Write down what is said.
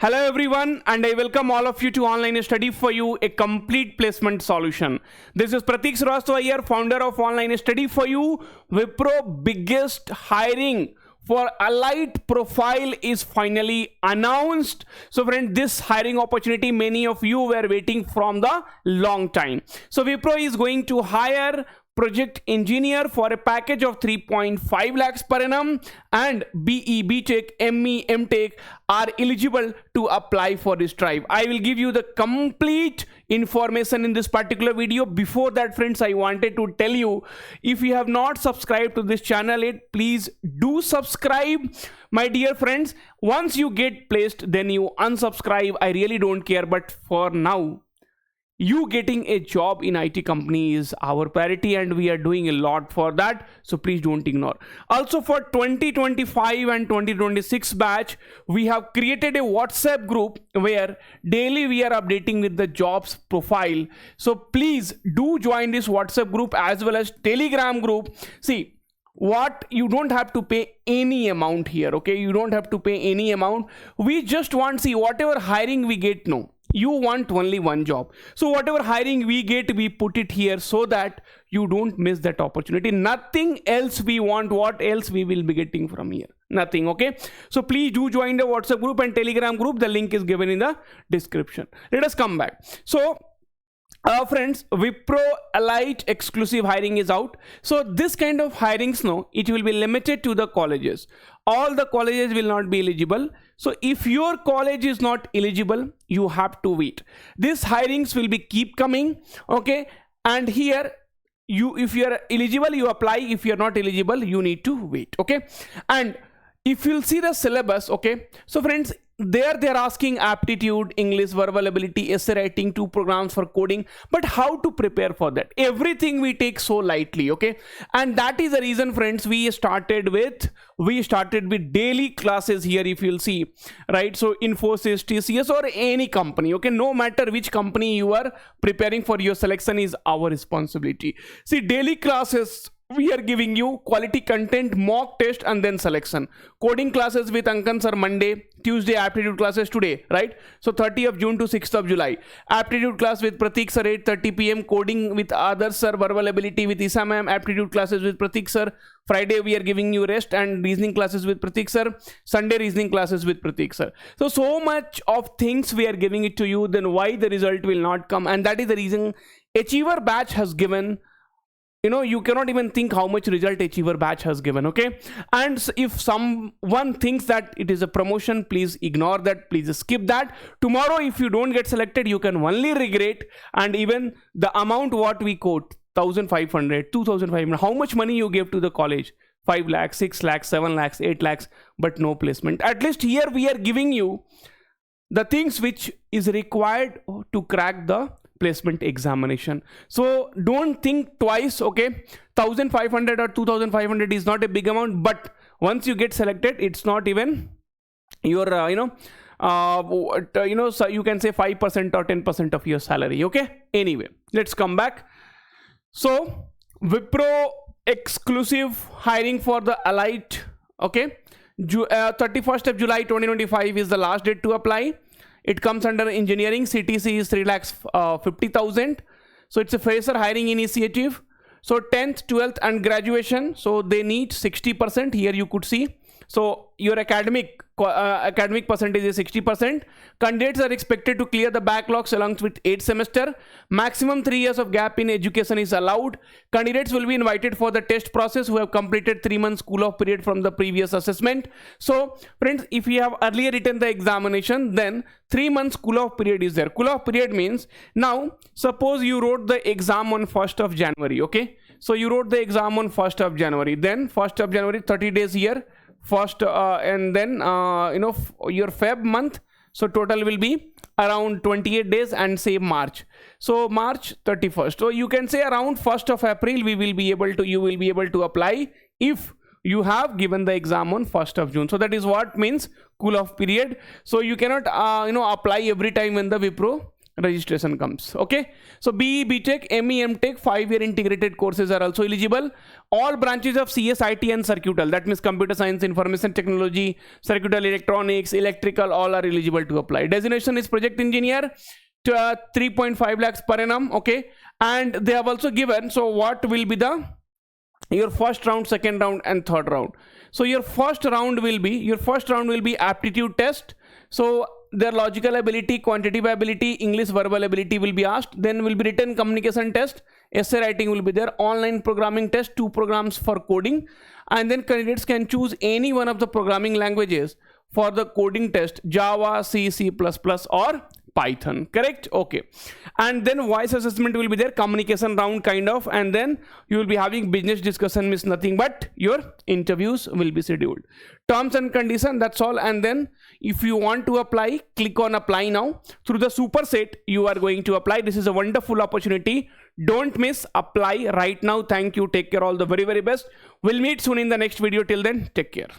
Hello everyone, and I welcome all of you to Online Study for You, a complete placement solution. This is Pratik Srivastava here, founder of Online Study for You. Wipro biggest hiring for allied profile is finally announced. So friend, this hiring opportunity many of you were waiting from the long time. So Wipro is going to hire project engineer for a package of 3.5 lakhs per annum, and BE, Btech, ME, Mtech are eligible to apply for this drive. I will give you the complete information in this particular video. Before that, friends, I wanted to tell you, if you have not subscribed to this channel yet, please do subscribe. My dear friends, once you get placed, then you unsubscribe. I really don't care, but for now, you getting a job in IT company is our priority, and we are doing a lot for that, so please don't ignore. Also, for 2025 and 2026 batch, we have created a WhatsApp group where daily we are updating with the jobs profile. So please do join this WhatsApp group as well as Telegram group. See, what you don't have to pay any amount here, okay? You don't have to pay any amount. We just want, see, whatever hiring we get, no, you want only one job. So whatever hiring we get, we put it here so that you don't miss that opportunity. Nothing else we want. What else we will be getting from here? Nothing, okay? So please do join the WhatsApp group and Telegram group. The link is given in the description. Let us come back. So friends, Wipro Allied exclusive hiring is out. So this kind of hirings, no, it will be limited to the colleges. All the colleges will not be eligible. So if your college is not eligible, you have to wait. These hirings will be keep coming, okay? And here, if you are eligible, you apply. If you are not eligible, you need to wait, okay? And if you'll see the syllabus, okay? So friends, they're asking aptitude, English, verbal ability, essay writing, 2 programs for coding. But how to prepare for that? Everything we take so lightly, okay? And that is the reason, friends, we started with daily classes here. If you'll see, right? So Infosys, TCS, or any company, okay? No matter which company you are preparing for, your selection is our responsibility. See, daily classes, we are giving you quality content, mock test, and then selection. Coding classes with Ankan sir Monday, Tuesday aptitude classes today, right? So 30th of June to 6th of July. Aptitude class with Pratik sir 8:30 p.m. Coding with others sir, verbal ability with Isa ma'am. Aptitude classes with Pratik sir. Friday we are giving you rest and reasoning classes with Pratik sir. Sunday reasoning classes with Pratik sir. So much of things we are giving it to you. Then why the result will not come? And that is the reason Achiever batch has given. You know, you cannot even think how much result Achiever batch has given, okay? And if someone thinks that it is a promotion, please ignore that, please skip that. Tomorrow, if you don't get selected, you can only regret. And even the amount what we quote, 1,500, 2,500, how much money you gave to the college? 5 lakhs, 6 lakhs, 7 lakhs, 8 lakhs, but no placement. At least here we are giving you the things which is required to crack the placement examination. So don't think twice, okay? 1,500 or 2,500 is not a big amount, but once you get selected, it's not even your so you can say 5% or 10% of your salary, okay? Anyway, let's come back. So Wipro exclusive hiring for the allied, okay? 31st of July 2025 is the last date to apply. It comes under engineering. CTC is 3,50,000. So it's a fresher hiring initiative. So 10th, 12th and graduation. So they need 60%. Here you could see. So your academic percentage is 60%. Candidates are expected to clear the backlogs along with 8 semester. Maximum 3 years of gap in education is allowed. Candidates will be invited for the test process who have completed 3 months cool off period from the previous assessment. So friends, if you have earlier written the examination, then 3 months cool off period is there. Cool off period means, now suppose you wrote the exam on 1st of January, okay? So you wrote the exam on 1st of January, then 1st of January, 30 days here. First and then your Feb month, so total will be around 28 days, and say March, so March 31st. So you can say around 1st of April you will be able to apply if you have given the exam on 1st of June. So that is what means cool off period. So you cannot apply every time when the Wipro registration comes. Okay, so BE, Btech, ME, Mtech 5-year integrated courses are also eligible. All branches of CS, IT and circuital, that means computer science, information technology, circuital, electronics, electrical, all are eligible to apply. Designation is project engineer, 3.5 lakhs per annum. Okay, and they have also given, so what will be the your first round, second round and third round. So your first round will be aptitude test. So their logical ability, quantitative ability, English verbal ability will be asked. Then will be written communication test, essay writing will be there, online programming test, 2 programs for coding, and then candidates can choose any one of the programming languages for the coding test, Java, C, C++ or Python, correct? Okay, and then voice assessment will be there, communication round kind of, and then you will be having business discussion, means nothing but your interviews will be scheduled. Terms and condition, that's all. And then if you want to apply, click on apply now. Through the superset you are going to apply. This is a wonderful opportunity, don't miss, apply right now. Thank you, take care, all the very best. We'll meet soon in the next video. Till then, take care.